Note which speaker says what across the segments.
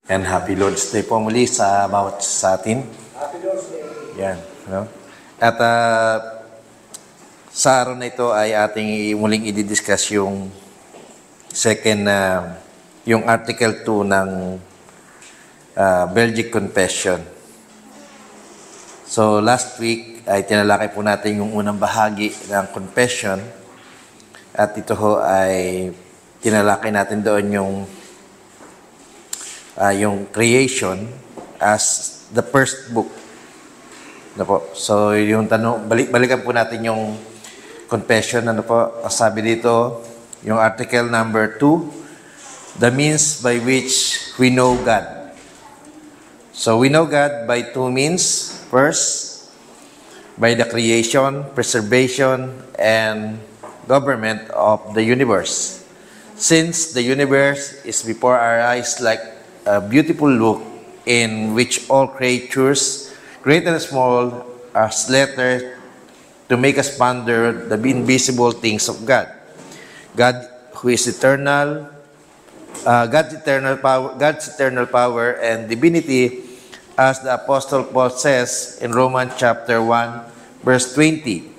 Speaker 1: And happy Lord's Day po muli sa bawat sa atin.
Speaker 2: Happy Lord's Day.
Speaker 1: Yan. No? At sa araw na ito ay ating muling i-discuss yung second, yung Article 2 ng Belgic Confession. So last week ay tinalakay po natin yung unang bahagi ng confession. At ito ho ay tinalakay natin doon yung creation as the first book. Ano po? So, yung tanong, balikan po natin yung confession. Ano po? Sabi dito, yung article number 2, the means by which we know God. So, we know God by two means. First, by the creation, preservation, and government of the universe. Since the universe is before our eyes like a beautiful book in which all creatures, great and small, are lettered to make us ponder the invisible things of God. God who is eternal, God's eternal power and divinity, as the Apostle Paul says in Romans chapter 1, verse 20.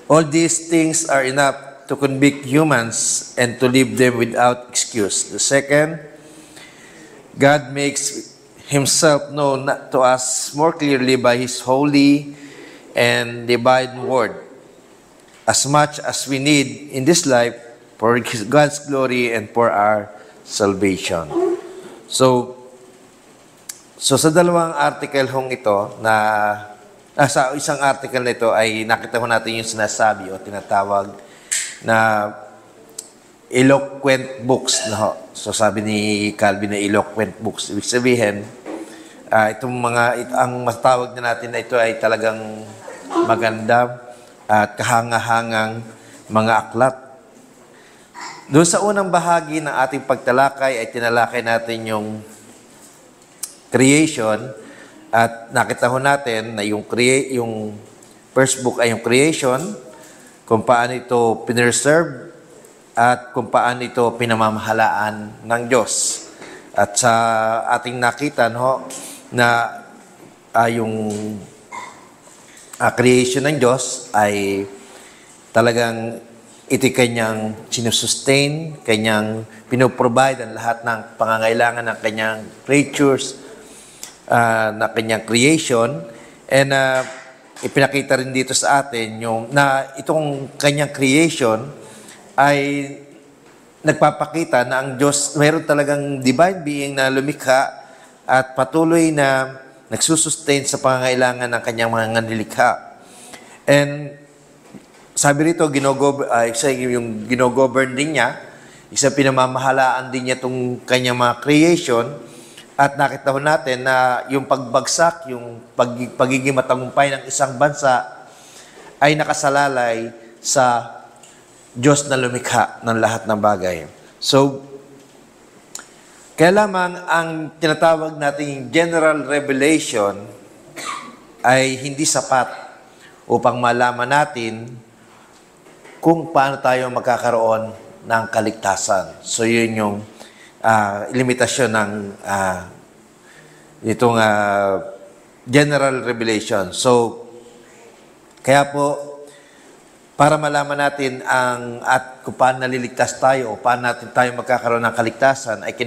Speaker 1: All these things are enough to convict humans and to leave them without excuse. The second, God makes Himself known to us more clearly by His holy and divine word, as much as we need in this life for God's glory and for our salvation. So sa dalawang article hong ito sa isang article na ito ay nakita ho natin yung sinasabi o tinatawag na eloquent books. No? So sabi ni Calvin na eloquent books. Ibig sabihin, ang matawag na natin na ito ay talagang maganda at kahanga-hangang mga aklat. Doon sa unang bahagi ng ating pagtalakay ay tinalakay natin yung creation at nakita ho natin na yung first book ay yung creation, kung paano ito pinreserve at kung paano ito pinamamahalaan ng Diyos. At sa ating nakita na yung creation ng Diyos ay talagang iti kanyang sinusustain, kanyang pinoprovide ang lahat ng pangangailangan ng kanyang creatures, na kanyang creation. And ipinakita rin dito sa atin na itong kanyang creation ay nagpapakita na ang Diyos, mayroon talagang divine being na lumikha at patuloy na nagsusustain sa pangangailangan ng kanyang mga nilikha. And sabi rito, yung ginogovern din niya, isang pinamamahalaan din niya itong kanyang mga creation. At nakita ho natin na yung pagbagsak, yung pagiging matagumpay ng isang bansa ay nakasalalay sa Diyos na lumikha ng lahat ng bagay. So, kaya lamang ang tinatawag nating general revelation ay hindi sapat upang malaman natin kung paano tayo magkakaroon ng kaligtasan. So, yun yung limitasyon ng itong general revelation. So, kaya po, para malaman natin at kung paano naliligtas tayo o paano natin tayo magkakaroon ng kaligtasan, ay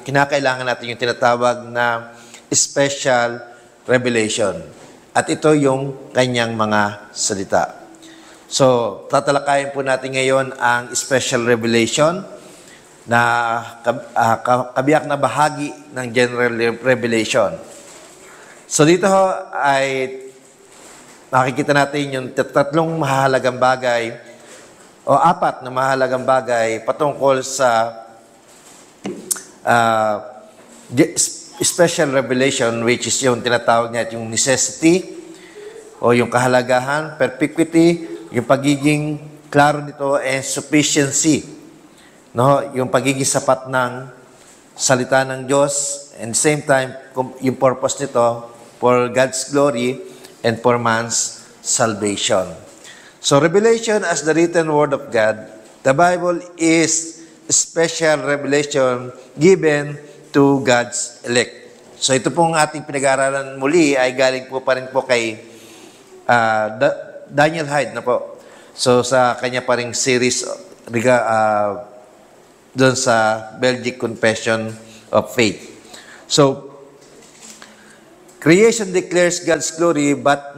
Speaker 1: kinakailangan natin yung tinatawag na special revelation. At ito yung kanyang mga salita. So, tatalakayin po natin ngayon ang special revelation na kabiyak na bahagi ng general revelation. So, dito ay makikita natin yung tatlong mahalagang bagay o apat na mahalagang bagay patungkol sa special revelation, which is yung tinatawag niya yung necessity o yung kahalagahan, perpetuity, yung pagiging klaro nito, and sufficiency. Yung pagiging sapat ng salita ng Diyos, and same time, yung purpose nito for God's glory and for man's salvation. So, revelation as the written word of God, the Bible is special revelation given to God's elect. So ito pong ating pinag-aaralan muli ay galing po pa rin po kay Daniel Hyde na po. So sa kanya pa ring series doon sa Belgic Confession of Faith. So, creation declares God's glory but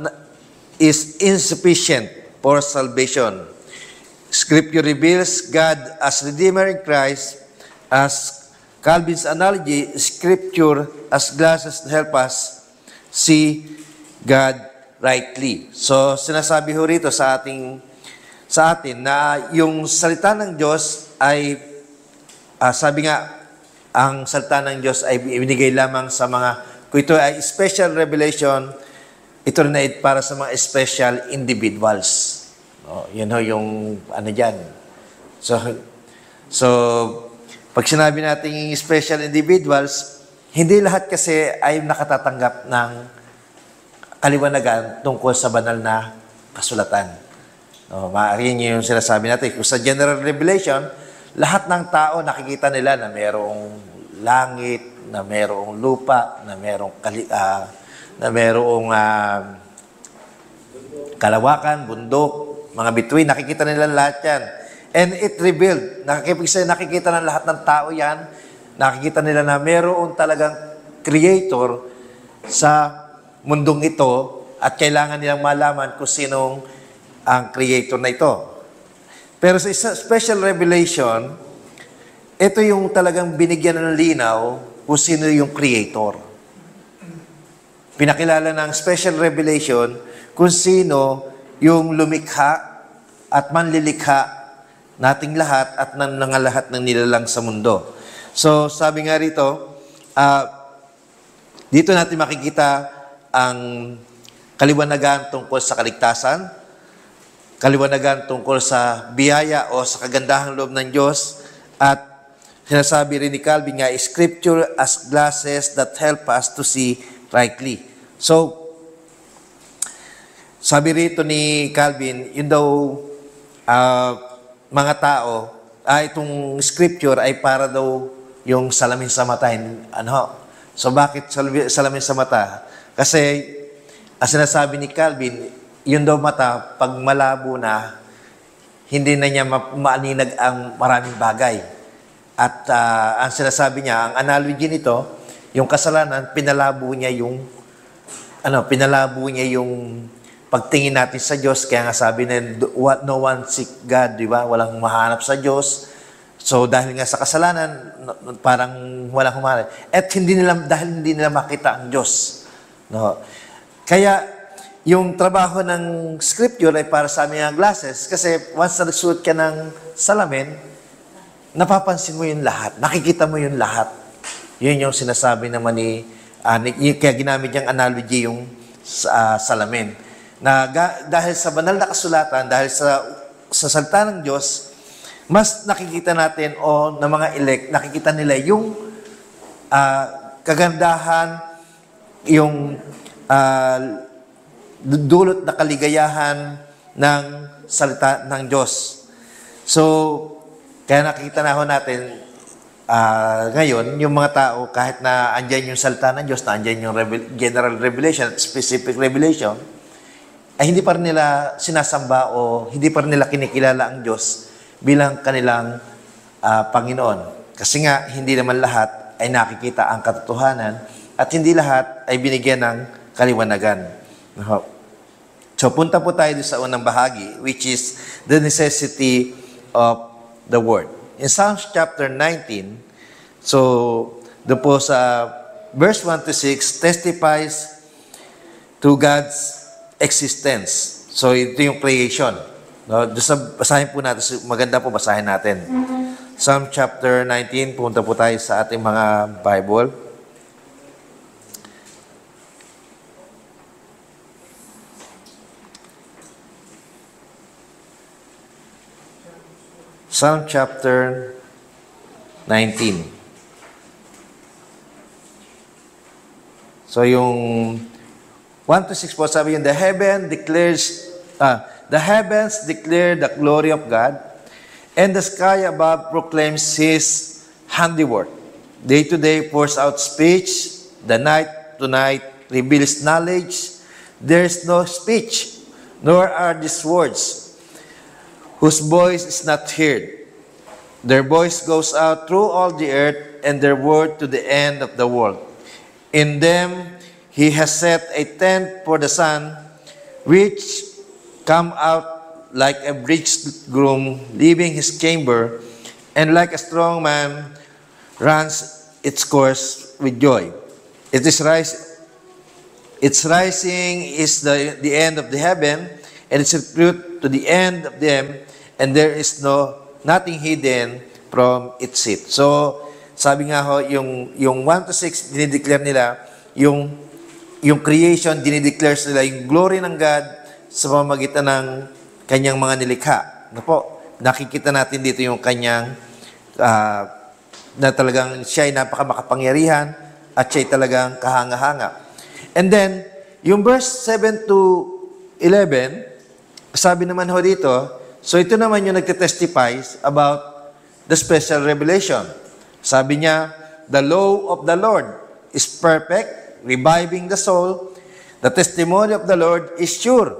Speaker 1: is insufficient for salvation. Scripture reveals God as Redeemer in Christ. As Calvin's analogy, Scripture as glasses to help us see God rightly. So, sinasabi ho rito sa atin na yung salita ng Diyos ay, sabi nga, ang salita ng Diyos ay ibinigay lamang sa mga, kung ito ay special revelation, ito rin ay para sa mga special individuals. Yun ho yung ano dyan. So, pag sinabi natin special individuals, hindi lahat kasi ay nakatatanggap ng kaliwanagan tungkol sa banal na kasulatan. Maaaring yung sinasabi natin. Kung sa general revelation, lahat ng tao nakikita nila na mayroong langit, na mayroong lupa, na mayroong kalawakan, bundok, mga bituin, nakikita nila lahat yan. And it revealed, nakikita ng lahat ng tao yan, nakikita nila na mayroong talagang creator sa mundong ito at kailangan nilang malaman kung sinong ang creator na ito. Pero sa special revelation, ito yung talagang binigyan ng linaw kung sino yung creator. Pinakilala ng special revelation kung sino yung lumikha at manlilikha nating lahat at ng lahat ng nilalang sa mundo. So, sabi nga rito, dito natin makikita ang kaliwanagan tungkol sa kaligtasan, kaliwanagan tungkol sa biyaya o sa kagandahang loob ng Diyos, at sinasabi rin ni Calvin nga, Scripture as glasses that help us to see rightly. So, sabi rito ni Calvin, yun daw, mga tao, itong Scripture ay para daw yung salamin sa mata. So, bakit salamin sa mata? Kasi, as sinasabi ni Calvin, yun daw mata, pag malabo na, hindi na niya maaninag ang maraming bagay. At ang sinasabi niya, ang analogy nito, yung kasalanan, pinalabo niya yung pagtingin natin sa Diyos. Kaya nga sabi na, no one seek God, di ba? Walang mahanap sa Diyos. So, dahil nga sa kasalanan, parang walang humanap. At dahil hindi nila makita ang Diyos. No? Kaya, yung trabaho ng Scripture ay para sa aming glasses kasi once na nagsuot ka ng salamin, napapansin mo yung lahat. Nakikita mo yung lahat. Yun yung sinasabi naman kaya ginamit niyang analogy yung salamin. Na dahil sa banal na kasulatan, dahil sa salita ng Diyos, mas nakikita natin ng mga elect, nakikita nila yung kagandahan, yung dulot na kaligayahan ng salita ng Diyos. So, kaya nakikita na ho natin ngayon, yung mga tao, kahit na andyan yung salita ng Diyos, na andyan yung general revelation, specific revelation, ay hindi pa rin nila sinasamba o hindi pa rin nila kinikilala ang Diyos bilang kanilang Panginoon. Kasi nga, hindi naman lahat ay nakikita ang katotohanan at hindi lahat ay binigyan ng kaliwanagan. So, punta po tayo sa unang bahagi, which is the necessity of the Word. In Psalms chapter 19, so, doon po sa verse 1 to 6, testifies to God's existence. So, ito yung creation. No? Basahin po natin, maganda po basahin natin. Psalm chapter 19, punta po tayo sa ating mga Bible. Psalm chapter 19. So yung 1 to 6 po, sabi yun, the heavens declare the glory of God, and the sky above proclaims His handiwork. Day to day pours out speech. The night to night reveals knowledge. There is no speech, nor are these words, whose voice is not heard. Their voice goes out through all the earth, and their word to the end of the world. In them he has set a tent for the sun, which come out like a bridegroom leaving his chamber, and like a strong man runs its course with joy. Its rising is the end of the heaven, and its fruit to the end of them, and there is nothing hidden from its seat. So, sabi nga ho, yung 1 to 6, dinideclare nila, yung creation, dinideclare nila yung glory ng God sa pamamagitan ng kanyang mga nilikha. Ano po? Nakikita natin dito yung kanyang na talagang siya ay napakamakapangyarihan at siya ay talagang kahanga-hanga. And then, yung verse 7 to 11, sabi naman ho dito, so ito naman yung nagtitestifies about the special revelation. Sabi niya, the law of the Lord is perfect, reviving the soul. The testimony of the Lord is sure,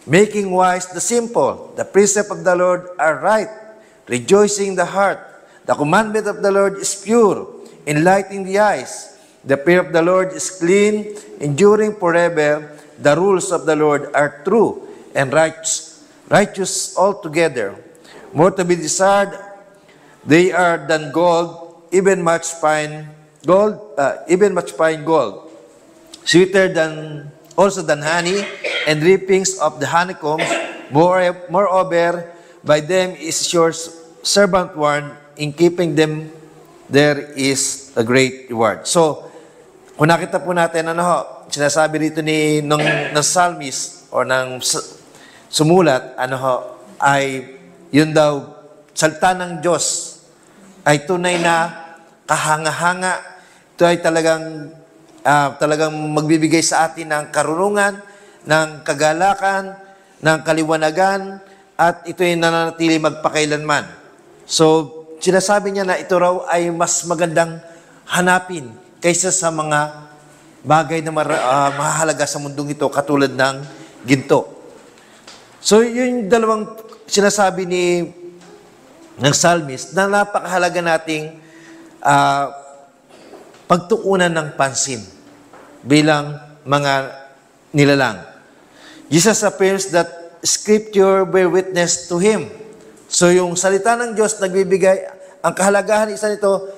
Speaker 1: making wise the simple. The precepts of the Lord are right, rejoicing the heart. The commandment of the Lord is pure, enlightening the eyes. The fear of the Lord is clean, enduring forever. The rules of the Lord are true and righteous altogether. More to be desired, they are than gold, even much fine gold, sweeter than honey, and drippings of the honeycombs. Moreover, by them is your servant warned. In keeping them, there is a great reward. So, kung nakita po natin, sinasabi rito ng psalmist or ng sumulat, ay yun daw, salita ng Diyos ay tunay na kahanga-hanga. Ito ay talagang magbibigay sa atin ng karunungan, ng kagalakan, ng kaliwanagan, at ito ay nananatili magpakailanman. So, sinasabi niya na ito raw ay mas magandang hanapin kaysa sa mga bagay na mahalaga sa mundong ito, katulad ng ginto. So, yun yung dalawang sinasabi ng psalmist na napakahalaga nating pagtuunan ng pansin bilang mga nilalang. Jesus affirms that Scripture bear witness to Him. So yung salita ng Diyos nagbibigay, ang kahalagahan isa nito,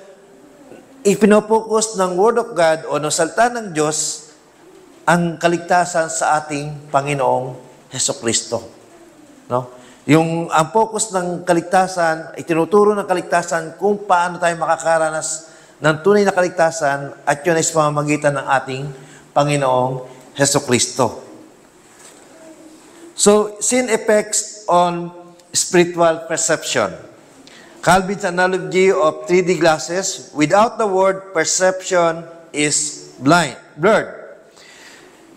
Speaker 1: ipinopokus ng Word of God o ng salita ng Diyos ang kaligtasan sa ating Panginoong Hesukristo. No? Ang focus ng kaligtasan, itinuturo ng kaligtasan kung paano tayo makakaranas ng tunay na kaligtasan, at yun ay sa pamamagitan ng ating Panginoong Hesukristo. So, sin effects on spiritual perception. Calvin's analogy of 3D glasses, without the word perception is blurred.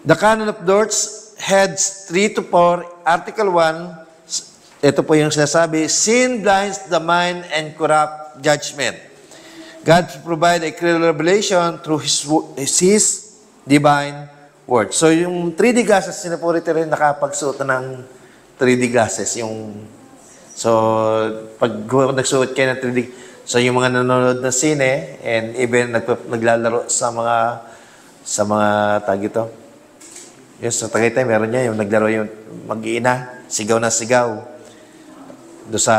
Speaker 1: The canon of Dort, heads 3 to 4, article 1, ito po yung sinasabi, sin blinds the mind and corrupt judgment. God provide a clear revelation through His divine word. So yung 3D glasses, sino po rin nakapagsuot ng 3D glasses, so, pag nagsuot kayo ng 3D, so yung mga nanonood ng sine, and even naglalaro sa mga tag ito. Yes, sa Tagaytay, meron niya yung naglaro yung mag-iina, sigaw na sigaw. Doon sa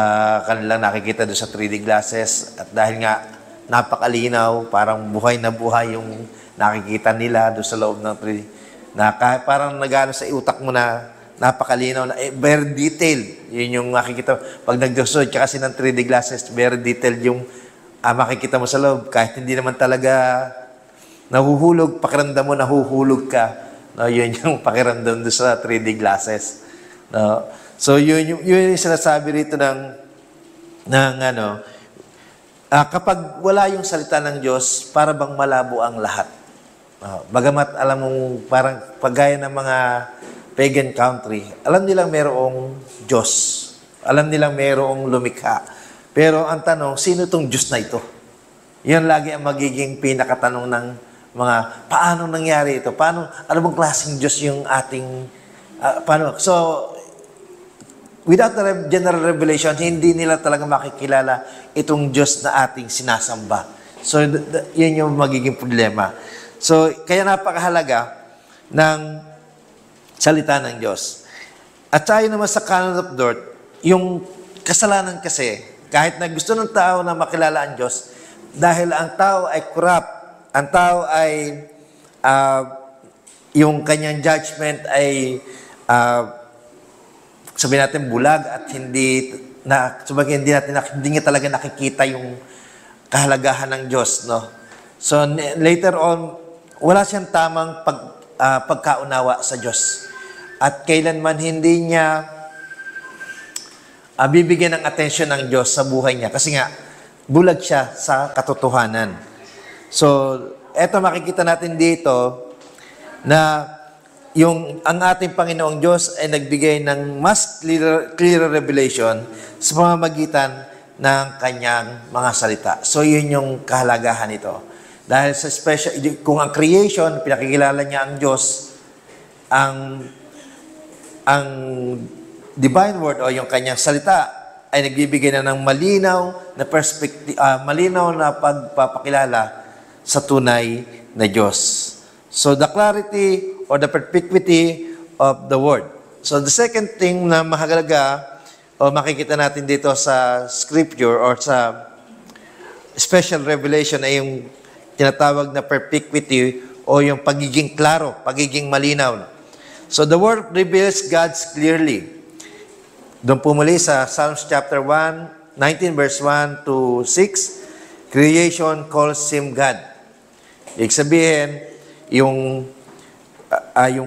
Speaker 1: kanila nakikita doon sa 3D glasses. At dahil nga napakalinaw, parang buhay na buhay yung nakikita nila doon sa loob ng 3D. Parang nagano sa utak mo na napakalinaw na, very detailed. Yun yung makikita. Pag nagdusod ka kasi ng 3D glasses, very detailed yung makikita mo sa loob. Kahit hindi naman talaga nahuhulog, pakiramdam mo nahuhulog ka. No, yun yung pakiramdam doon sa 3D glasses. No? So, yun yung sinasabi rito kapag wala yung salita ng Diyos, para bang malabo ang lahat. Bagamat alam mong parang pagaya ng mga pagan country, alam nilang mayroong Diyos. Alam nilang mayroong lumikha. Pero ang tanong, sino itong Diyos na ito? Yan lagi ang magiging pinakatanong ng mga, paano nangyari ito? Paano, ano bang klaseng Diyos yung ating, paano? So, without the general revelation, hindi nila talaga makikilala itong Diyos na ating sinasamba. So, yun yung magiging problema. So, kaya napakahalaga ng salita ng Diyos. At tayo naman sa canon of dirt, yung kasalanan kasi, kahit na gusto ng tao na makilala ang Diyos, dahil ang tao ay corrupt, ang tao ay, yung kanyang judgment ay, sabihin natin bulag at hindi niya talaga nakikita yung kahalagahan ng Diyos, no? So later on, wala siyang tamang pagkaunawa sa Diyos. At kailanman hindi niya bibigyan ng atensyon ng Diyos sa buhay niya kasi nga bulag siya sa katotohanan. So eto makikita natin dito na ang ating Panginoong Diyos ay nagbigay ng mas clear revelation sa pamamagitan ng kanyang mga salita. So, yun yung kahalagahan nito. Dahil sa special, kung ang creation, pinakikilala niya ang Diyos, ang divine word o yung kanyang salita ay nagbibigay na ng malinaw na perspective, malinaw na pagpapakilala sa tunay na Diyos. So, the clarity or the perspicuity of the word. So, the second thing na mahalaga o makikita natin dito sa scripture or sa special revelation ay yung tinatawag na perspicuity o yung pagiging klaro, pagiging malinaw. So, the word reveals God's clearly. Doon po muli sa Psalms chapter 1, 19 verse 1 to 6, creation calls Him God. Ibig sabihin, yung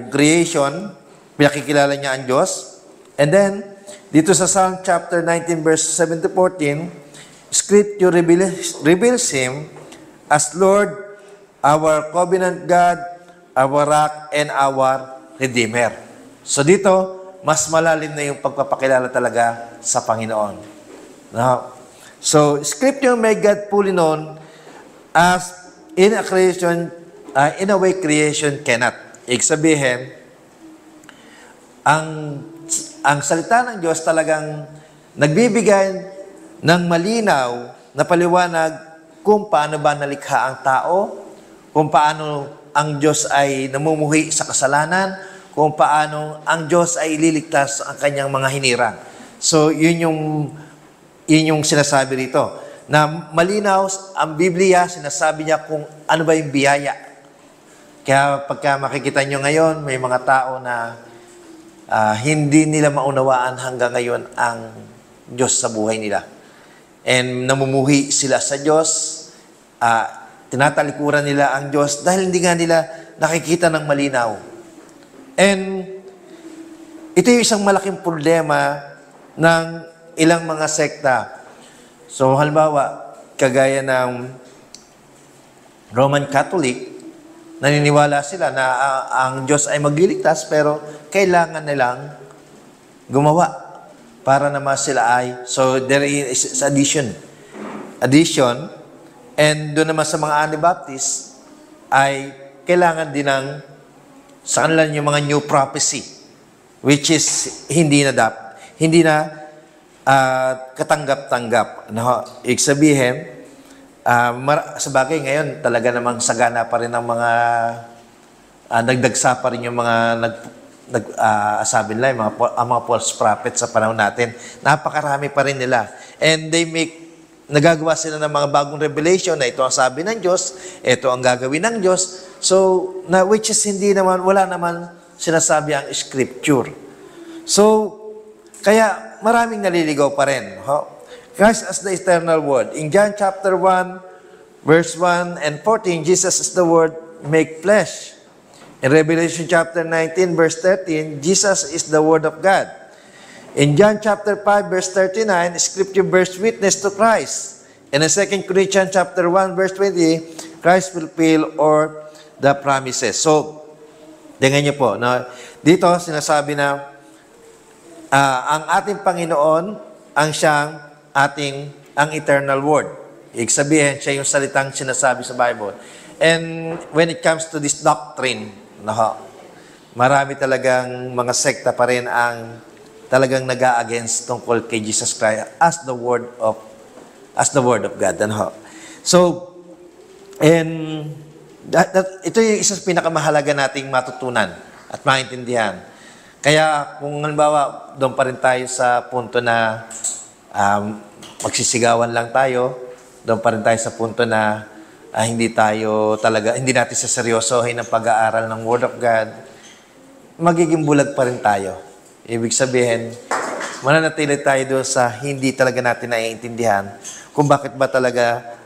Speaker 1: creation, pinakikilala niya ang Diyos. And then, dito sa Psalm chapter 19, verse 7 to 14, Scripture reveals Him as Lord, our covenant God, our rock, and our Redeemer. So dito, mas malalim na yung pagpapakilala talaga sa Panginoon. Now, so, Scripture made God fully known as in a creation, in a way creation cannot. Ibig sabihin, ang salita ng Diyos talagang nagbibigay ng malinaw na paliwanag kung paano ba nalikha ang tao, kung paano ang Diyos ay namumuhi sa kasalanan, kung paano ang Diyos ay ililigtas ang kanyang mga hinirang. So, yun yung sinasabi rito. Na malinaw, ang Biblia, sinasabi niya kung ano ba yung biyaya. Kaya pagka makikita nyo ngayon, may mga tao na hindi nila maunawaan hanggang ngayon ang Diyos sa buhay nila. And namumuhi sila sa Diyos, tinatalikuran nila ang Diyos dahil hindi nga nila nakikita ng malinaw. And ito yung isang malaking problema ng ilang mga sekta. So, halimbawa, kagaya ng Roman Catholic, naniniwala sila na ang Diyos ay magliligtas pero kailangan nilang gumawa para naman sila ay, so there is addition. And doon naman sa mga Anabaptist ay kailangan din ng sa kanila yung mga new prophecy which is hindi na katanggap-tanggap. Ibig sabihin, sa bagay ngayon, talaga namang sagana pa rin ang mga, nagdagsa pa rin yung mga sabi nila, ang mga false prophets sa panahon natin. Napakarami pa rin nila. And nagagawa sila ng mga bagong revelation na ito ang sabi ng Diyos, ito ang gagawin ng Diyos. So, which is wala naman sinasabi ang scripture. So, kaya maraming naliligaw pa rin. Christ as the eternal word. In John chapter 1, verse 1 and 14, Jesus is the word make flesh. In Revelation chapter 19, verse 13, Jesus is the word of God. In John chapter 5, verse 39, Scripture bears witness to Christ. And in 2 Corinthians chapter 1, verse 20, Christ fulfill or the promises. So, tingnan niyo po, dito sinasabi na ang ating Panginoon ang siyang ang eternal word. Ibig sabihin, siya yung salitang sinasabi sa Bible. And when it comes to this doctrine, marami talagang mga sekta pa rin ang talagang nag-a-against tungkol kay Jesus Christ as the word of God. So, and ito yung isa sa pinakamahalaga nating matutunan at maintindihan. Kaya kung halimbawa, doon pa rin tayo sa punto na magsisigawan lang tayo, doon pa rin tayo sa punto na hindi natin saseryosohin ang pag-aaral ng Word of God, magiging bulag pa rin tayo. Ibig sabihin, mananatili tayo doon sa hindi talaga natin naiintindihan kung bakit ba talaga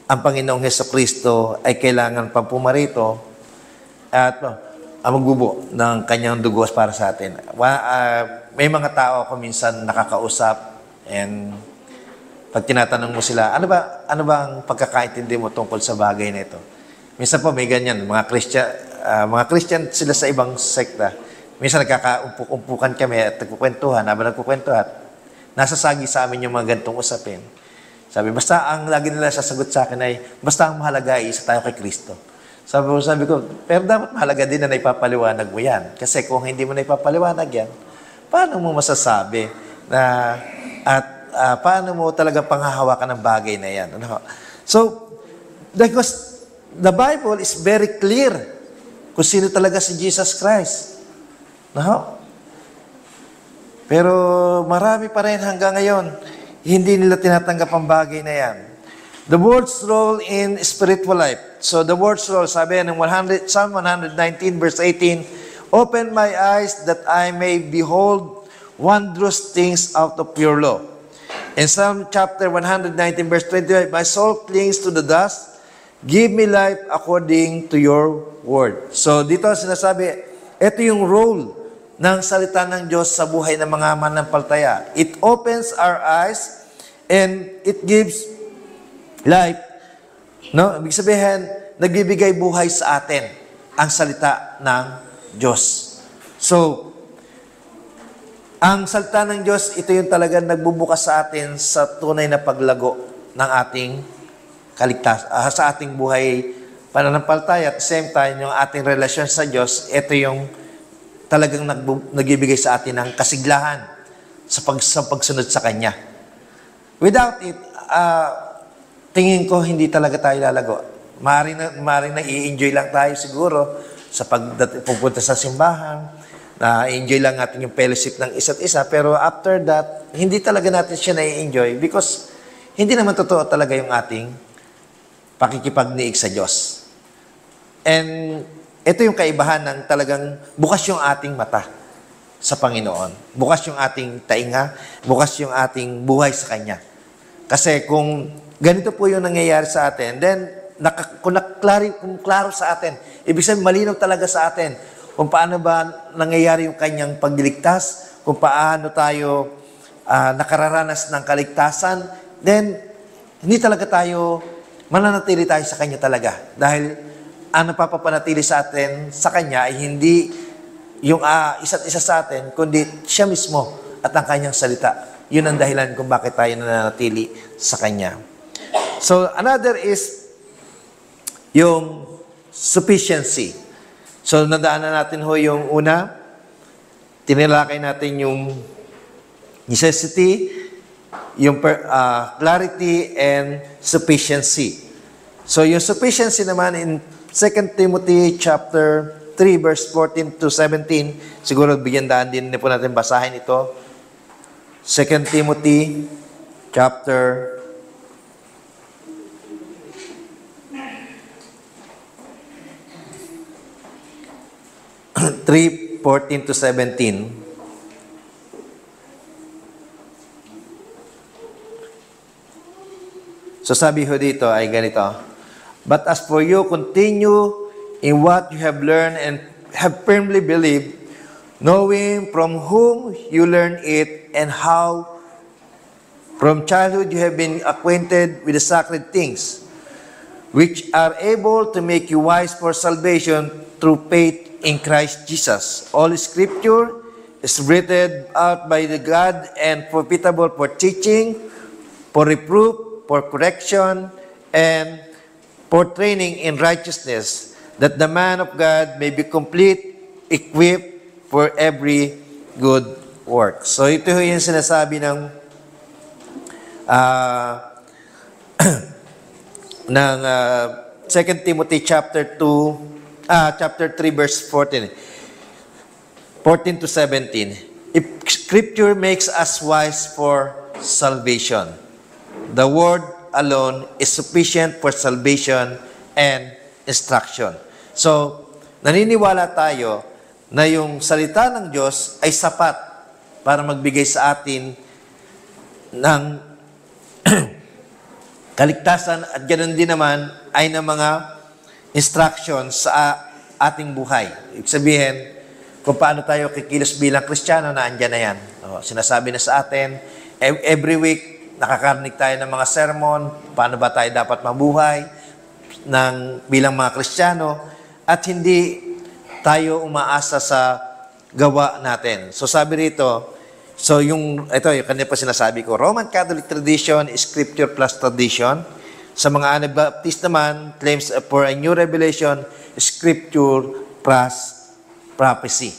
Speaker 1: ang Panginoong Hesukristo ay kailangan pang pumarito at magbubo ng kanyang dugo para sa atin. May mga tao ako minsan nakakausap and pag tinatanong mo sila, ano ba ang pagkakaintindi mo tungkol sa bagay na ito? Minsan po may ganyan, mga Christian sila sa ibang sekta. Minsan nagkakaumpuk-umpukan kami at nagkukwentuhan, habang nagkukwentuhan, nasasagi sa amin yung mga gantong usapin. Sabi, basta ang lagi nila sasagot sa akin ay, basta ang mahalaga ay isa tayo kay Kristo. Sabi ko, pero dapat mahalaga din na naipapaliwanag mo yan. Kasi kung hindi mo naipapaliwanag yan, paano mo masasabi na, paano mo talaga panghahawakan ng bagay na yan? So, because the Bible is very clear kung sino talaga si Jesus Christ. Pero marami pa rin hanggang ngayon, hindi nila tinatanggap ang bagay na yan. The word's role in spiritual life. So the word's role, sabi ng Psalm 119 verse 18, open my eyes that I may behold wondrous things out of your law. In Psalm chapter 119 verse 25, my soul clings to the dust, give me life according to your word. So dito sinasabi, ito yung role ng salita ng Diyos sa buhay ng mga manampalataya. It opens our eyes and it gives life. Ibig sabihin, nagbibigay buhay sa atin ang salita ng Diyos. So, ang salita ng Diyos, ito yung talagang nagbubukas sa atin sa tunay na paglago ng ating sa ating buhay pananampalataya. At the same time, yung ating relasyon sa Diyos, ito yung talagang nagbibigay sa atin ng kasiglahan sa pagsunod sa Kanya. Without it, tingin ko hindi talaga tayo lalago. Maaaring na i-enjoy lang tayo siguro sa pagpupunta sa simbahan, na-enjoy lang natin yung fellowship ng isa't isa, pero after that, hindi talaga natin siya na-enjoy because hindi naman totoo talaga yung ating pakikipagniig sa Diyos. And ito yung kaibahan ng talagang bukas yung ating mata sa Panginoon. Bukas yung ating tainga, bukas yung ating buhay sa Kanya. Kasi kung ganito po yung nangyayari sa atin, then kung klaro sa atin, ibig sabihin malinaw talaga sa atin kung paano ba nangyayari yung Kanyang pagliligtas, kung paano tayo nakararanas ng kaligtasan, then hindi talaga mananatili tayo sa Kanya talaga. Dahil ang napapapanatili sa atin sa Kanya ay hindi yung isa't isa sa atin, kundi siya mismo at ang Kanyang salita. Yun ang dahilan kung bakit tayo nananatili sa Kanya. So, another is yung sufficiency. So, nadaanan natin yung una, tinilakay natin yung necessity, yung clarity, and sufficiency. So, yung sufficiency naman in 2 Timothy chapter 3 verse 14 to 17, siguro bigyan daan din po natin basahin ito. 2 Timothy chapter 3:14 to 17. So sabi ho dito ay ganito, but as for you, continue in what you have learned and have firmly believed, knowing from whom you learned it and how from childhood you have been acquainted with the sacred things, which are able to make you wise for salvation through faith in Christ Jesus. All Scripture is written out by the God and profitable for teaching, for reproof, for correction, and for training in righteousness, that the man of God may be complete, equipped for every good work. So ito yung sinasabi ng ng 2 Timothy chapter 3 verse 14 to 17. If Scripture makes us wise for salvation, the Word alone is sufficient for salvation and instruction. So, naniniwala tayo na yung salita ng Diyos ay sapat para magbigay sa atin ng kaligtasan at ganoon din naman ay ng mga instructions sa ating buhay. Ibig sabihin, kung paano tayo kikilos bilang Kristiyano, na andyan na yan. Sinasabi na sa atin, every week, nakakarinig tayo ng mga sermon, paano ba tayo dapat mabuhay bilang mga Kristiyano, at hindi tayo umaasa sa gawa natin. So sabi rito, yung kanina pa sinasabi ko, Roman Catholic tradition is Scripture plus tradition. Sa mga Anabaptist naman, claims for a new revelation, Scripture plus prophecy.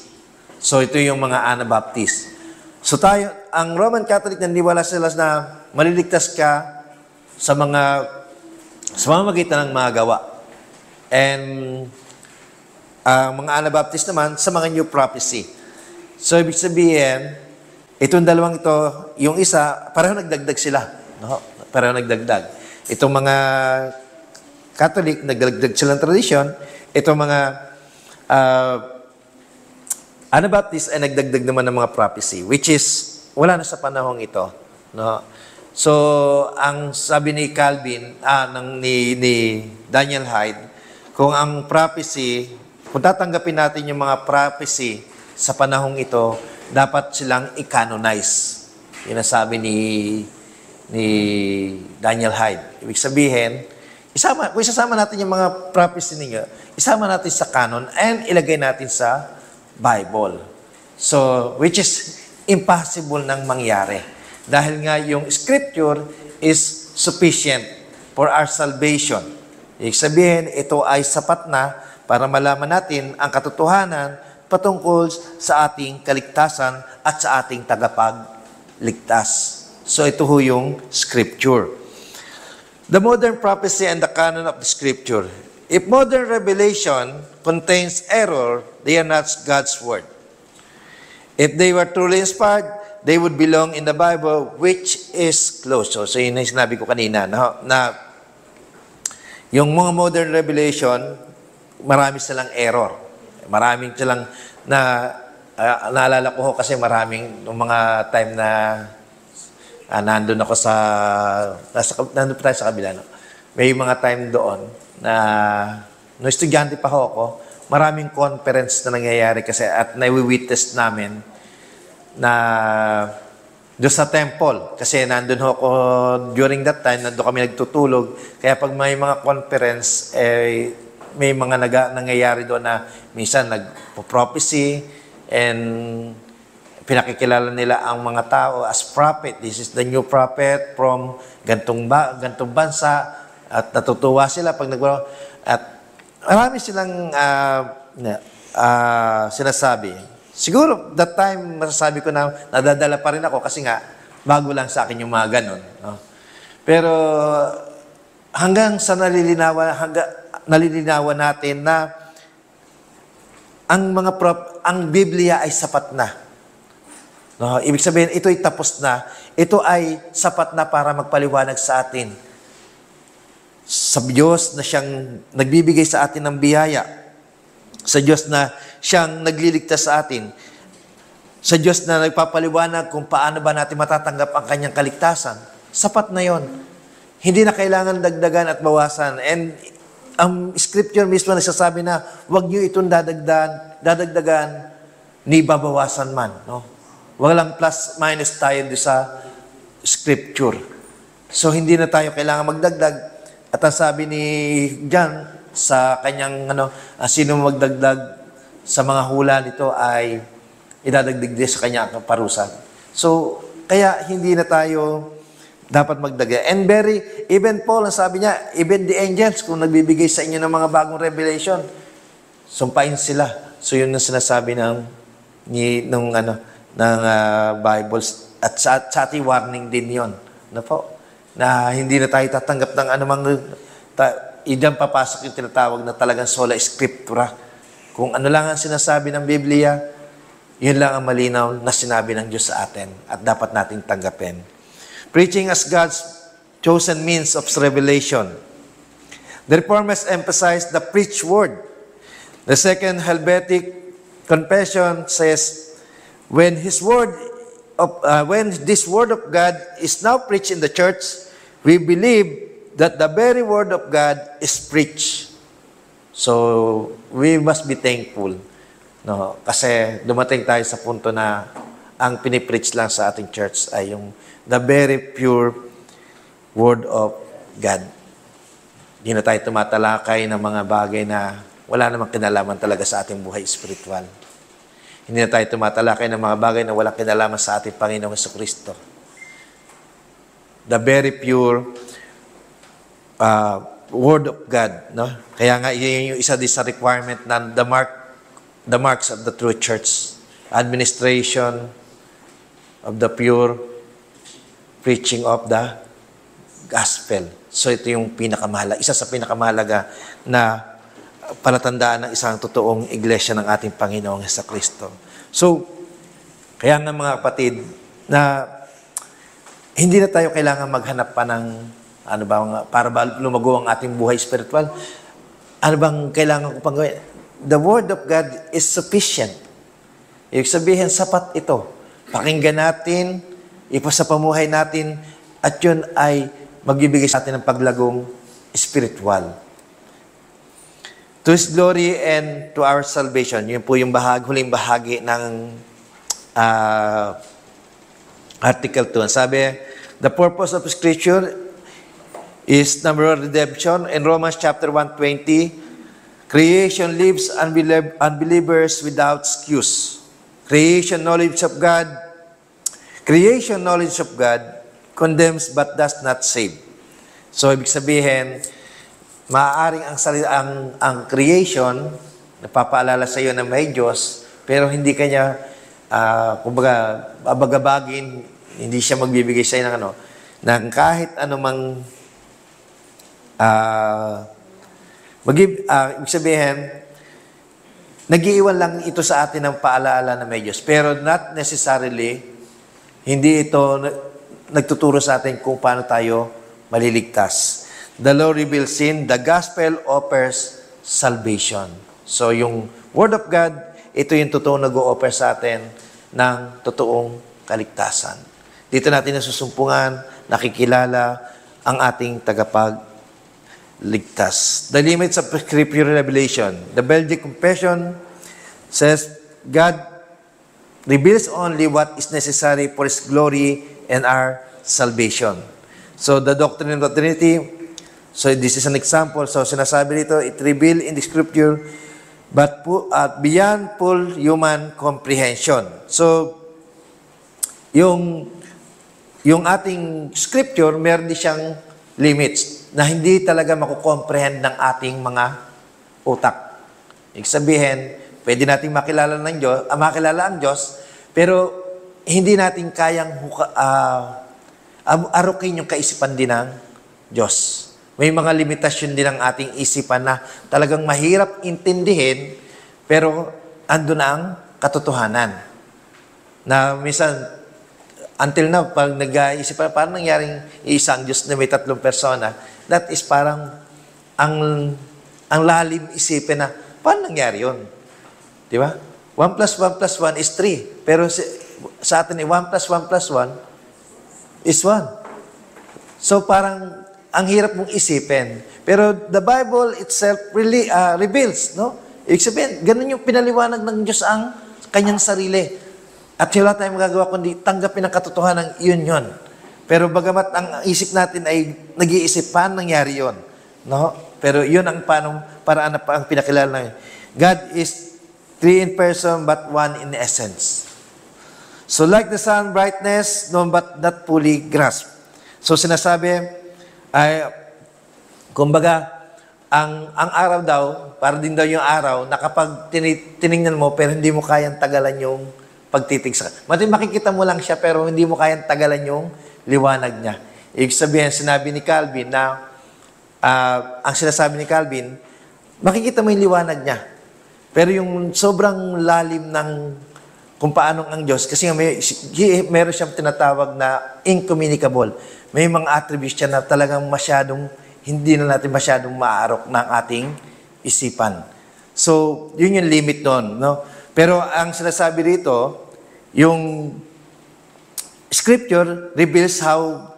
Speaker 1: So ito yung mga Anabaptist. So ang Roman Catholic, naniniwala sila na maliligtas ka sa pamamagitan ng mga gawa. And mga Anabaptist naman sa mga new prophecy. So ibig sabihin, itong dalawang ito, yung isa, pareho nagdagdag sila. No? Pareho nagdagdag. Itong mga Catholic, nagdagdag silang tradition. Itong mga Anabaptist ay nagdagdag naman ng mga prophecy, which is wala na sa panahong ito. No? So, ang sabi ni Calvin, ni Daniel Hyde, kung ang prophecy, kung tatanggapin natin yung mga prophecy sa panahong ito, dapat silang i-canonize. Yun ang sabi ni Daniel Hyde. Ibig sabihin, kung isasama natin yung mga prophecy ninyo, isama natin sa canon and ilagay natin sa Bible. So, which is impossible nang mangyari. Dahil nga yung Scripture is sufficient for our salvation. Ibig sabihin, ito ay sapat na para malaman natin ang katotohanan patungkol sa ating kaligtasan at sa ating tagapagligtas. So ito ho yung Scripture. The modern prophecy and the canon of the Scripture. If modern revelation contains error, they are not God's Word. If they were truly inspired, they would belong in the Bible, which is closed. So yun yung sinabi ko kanina, na yung mga modern revelation, marami silang error. Maraming silang naalala ko kasi maraming nung mga time na nandun ako nandun pa tayo sa kabila. No? May mga time doon na nung estudyante pa ako, maraming conference na nangyayari kasi at nai-witness namin na doon sa temple. Kasi nandun ako during that time, nandun kami nagtutulog. Kaya pag may mga conference, may mga nangyayari doon na minsan nag-prophecy and pinakikilala nila ang mga tao as prophet. This is the new prophet from gantong bansa. At natutuwa sila pag at marami silang sinasabi. Siguro, that time, masasabi ko na nadadala pa rin ako kasi nga, bago lang sa akin yung mga ganon. No? Pero, hanggang sa nalilinawan natin na ang Biblia ay sapat na. No? Ibig sabihin, ito ay tapos na. Ito ay sapat na para magpaliwanag sa atin. Sa Diyos na siyang nagbibigay sa atin ng biyaya. Sa Diyos na siyang nagliligtas sa atin. Sa Diyos na nagpapaliwanag kung paano ba natin matatanggap ang kanyang kaligtasan. Sapat na yon. Hindi na kailangan dagdagan at bawasan. And ang Scripture mismo nagsasabi na huwag niyo itong dadagdagan ni babawasan man. No? Walang plus minus tayo sa Scripture. So hindi na tayo kailangan magdagdag. At ang sabi ni John sa kanyang sino magdagdag sa mga hula nito ay idadagdag din sa kanyang parusa. So, kaya hindi na tayo Dapat magdagdag. And even Paul, ang sabi niya, even the angels, kung nagbibigay sa inyo ng mga bagong revelation, sumpain sila. So yun ang sinasabi ng Bibles. At sa ating warning din yon, na po, na hindi na tayo tatanggap ng anumang iyan papasok yung tinatawag na talagang sola scriptura. Kung ano lang ang sinasabi ng Biblia, yun lang ang malinaw na sinabi ng Diyos sa atin at dapat nating tanggapin. Preaching as God's chosen means of revelation. The Reformers emphasize the preached word. The Second Helvetic Confession says, when this word of God is now preached in the church, we believe that the very word of God is preached. So, we must be thankful. No? Kasi dumating tayo sa punto na ang pinipreach lang sa ating church ay yung the very pure word of God. Hindi na tayo tumatalakay ng mga bagay na wala namang kinalaman talaga sa ating buhay spiritual. Hindi na tayo tumatalakay ng mga bagay na walang kinalaman sa ating Panginoong Jesucristo. The very pure word of God. No? Kaya nga, yun yung isa din sa requirement ng the marks of the true church. Administration of the pure preaching of the gospel. So ito yung isa sa pinakamahalaga na palatandaan ng isang totoong iglesia ng ating Panginoong Jesucristo. So, kaya nga mga kapatid, na hindi na tayo kailangan maghanap pa ng para ba lumago ang ating buhay spiritual. Ano bang kailangan ko pang gawin? The Word of God is sufficient. Ibig sabihin, sapat ito. Pakinggan natin, ipasapamuhay natin, at yun ay magbibigay sa atin ng paglagong spiritual. To His glory and to our salvation. Yun po yung huling bahagi ng Article 2. Sabi, the purpose of Scripture is number one, redemption. In Romans chapter 1:20, creation leaves unbelievers without excuse. Creation knowledge of God condemns but does not save. So, ibig sabihin, maaaring ang creation, napapaalala sa iyo na may Diyos, pero hindi kanya, kumbaga, babagabagin, hindi siya magbibigay sa iyo ng kahit anumang, ibig sabihin, nag-iiwan lang ito sa atin ng paalaala na may Diyos. Pero not necessarily, hindi ito nagtuturo sa atin kung paano tayo maliligtas. The law reveals sin, the gospel offers salvation. So yung Word of God, ito yung totoong nag-o-offer sa atin ng totoong kaligtasan. Dito natin nasusumpungan, nakikilala ang ating tagapagligtas. The limits of Scripture revelation. The Belgic Confession says, God reveals only what is necessary for His glory and our salvation. So the doctrine of the Trinity, so this is an example. So sinasabi dito, it revealed in the Scripture, but beyond full human comprehension. So, yung ating Scripture, meron din siyang limits na hindi talaga makukomprehend ng ating mga utak. Ibig sabihin, pwede nating makilala ang Diyos, pero hindi natin kayang arukin yung kaisipan din ng Diyos. May mga limitasyon din ang ating isipan na talagang mahirap intindihin, pero andun na ang katotohanan. Na minsan, until now, pag nag-iisip, parang nangyaring isang Diyos na may 3 persona, that is parang ang lalim isipin na, paano nangyari yun? Di ba? 1 plus 1 plus 1 is 3. Pero sa atin, 1 plus 1 plus 1 is 1. So parang, ang hirap mong isipin. Pero the Bible itself really reveals, no? Ibig sabihin, ganun yung pinaliwanag ng Diyos ang kanyang sarili. At wala tayong magagawa kundi tanggapin ang katotohanan ng yun. Pero bagamat ang isip natin ay nag-iisip, paano nangyari yun? No? Pero yun ang paraan na ang pinakilala na yun. God is 3 in person but 1 in essence. So like the sun brightness, no, but not fully grasped. So sinasabi ay, kumbaga, ang araw daw, para din daw yung araw, na kapag tinignan mo, pero hindi mo kayang tagalan yung pagtitigsa. Makikita mo lang siya, pero hindi mo kayang tagalan yung liwanag niya. Ibig sabihin, sinabi ni Calvin na, ang sinasabi ni Calvin, makikita mo yung liwanag niya. Pero yung sobrang lalim ng kung paanong ang Diyos, kasi meron siyang tinatawag na incommunicable. May mga attributes siya na talagang hindi na natin masyadong maaarok ng ating isipan. So, yun yung limit doon. No? Pero ang sinasabi rito, yung Scripture reveals how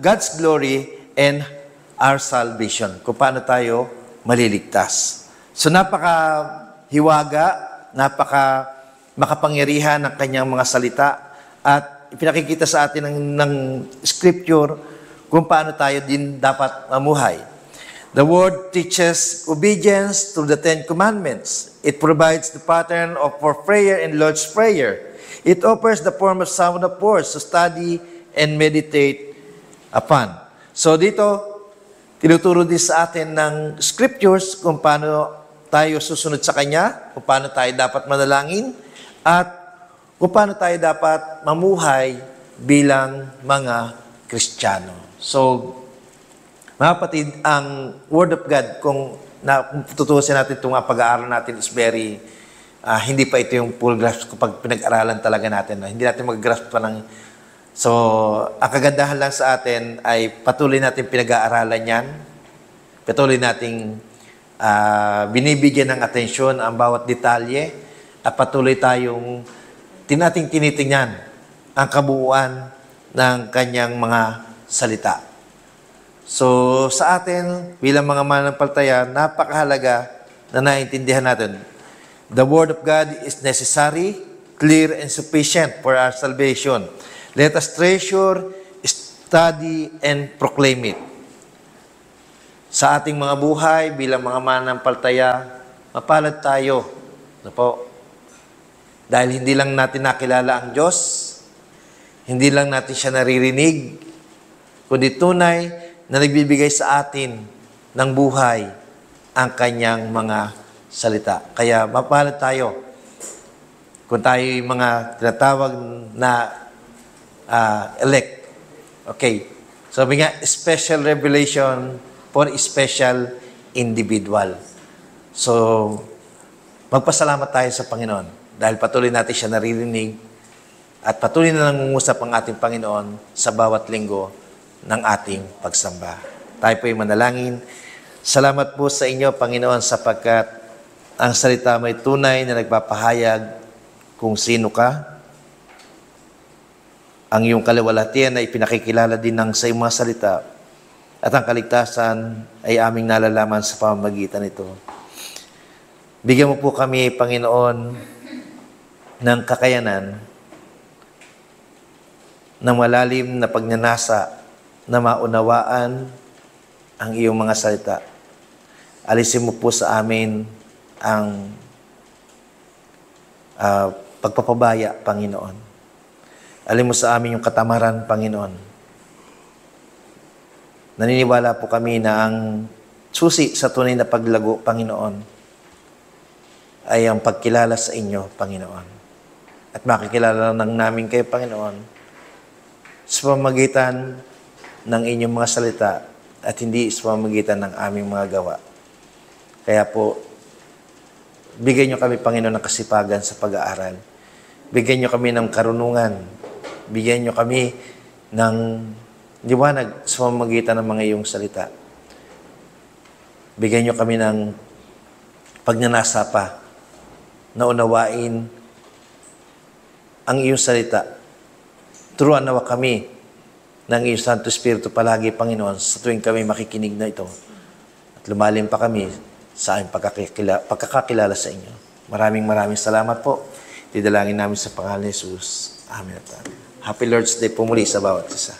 Speaker 1: God's glory and our salvation. Kung paano tayo maliligtas. So, napaka-hiwaga, makapangyarihan ng kanyang mga salita at ipinakikita sa atin ng Scripture kung paano tayo din dapat mamuhay. The Word teaches obedience through the Ten Commandments. It provides the pattern for prayer and Lord's Prayer. It offers the form of sound of words to study and meditate upon. So dito, tinuturo din sa atin ng Scriptures kung paano tayo susunod sa Kanya, kung paano tayo dapat manalangin, at kung paano tayo dapat mamuhay bilang mga Kristiyano. So, mga kapatid, ang Word of God, kung tutusin natin itong pag-aaral natin is very, hindi pa ito yung full grasp kapag pinag-aralan talaga natin. Hindi natin mag-grasp pa ng... So, ang kagandahan lang sa atin ay patuloy natin pinag-aaralan yan. Patuloy nating binibigyan ng atensyon ang bawat detalye at patuloy tayong tinitingnan ang kabuuan ng kanyang mga salita. So, sa atin, bilang mga mananampalataya, napakahalaga na naintindihan natin. The Word of God is necessary, clear, and sufficient for our salvation. Let us treasure, study, and proclaim it. Sa ating mga buhay, bilang mga mananampalataya, mapalad tayo. Ano po? Dahil hindi lang natin nakilala ang Diyos, hindi lang natin siya naririnig, kundi tunay na nagbibigay sa atin ng buhay ang kanyang mga salita. Kaya mapalad tayo kung tayo yung mga tinatawag na elect. Okay. Sabi nga, special revelation for special individual. So, magpasalamat tayo sa Panginoon dahil patuloy natin siya naririnig at patuloy na nangungusap ang ating Panginoon sa bawat linggo ng ating pagsamba. Tayo po ay manalangin. Salamat po sa inyo, Panginoon, sapagkat ang salita mo ay tunay na nagpapahayag kung sino ka. Ang iyong kaliwalhatian ay pinakikilala din ng sa iyong mga salita at ang kaligtasan ay aming nalalaman sa pamamagitan nito. Bigyan mo po kami, Panginoon, ng kakayanan ng malalim na pagnanasa na maunawaan ang iyong mga salita. Alisin mo po sa amin ang pagpapabaya, Panginoon. Alin mo sa amin yung katamaran, Panginoon. Naniniwala po kami na ang susi sa tunay na paglago, Panginoon, ay ang pagkilala sa inyo, Panginoon. At makikilala lang namin kayo, Panginoon, sa pamamagitan ng inyong mga salita at hindi sa pamamagitan ng aming mga gawa. Kaya po, bigyan niyo kami, Panginoon, ng kasipagan sa pag-aaral. Bigyan niyo kami ng karunungan. Bigyan niyo kami ng liwanag sa pamamagitan ng mga iyong salita. Bigyan niyo kami ng pagnanasa pa na unawain ang iyong salita. Turuan nawa kami ng iyong Santo Espiritu palagi, Panginoon, sa tuwing kami makikinig na ito. At lumalim pa kami sa aming pagkakakilala sa inyo. Maraming salamat po. Didalangin namin sa pangalan ni Jesus. Amen at amen. Happy Lord's Day po muli sa bawat isa.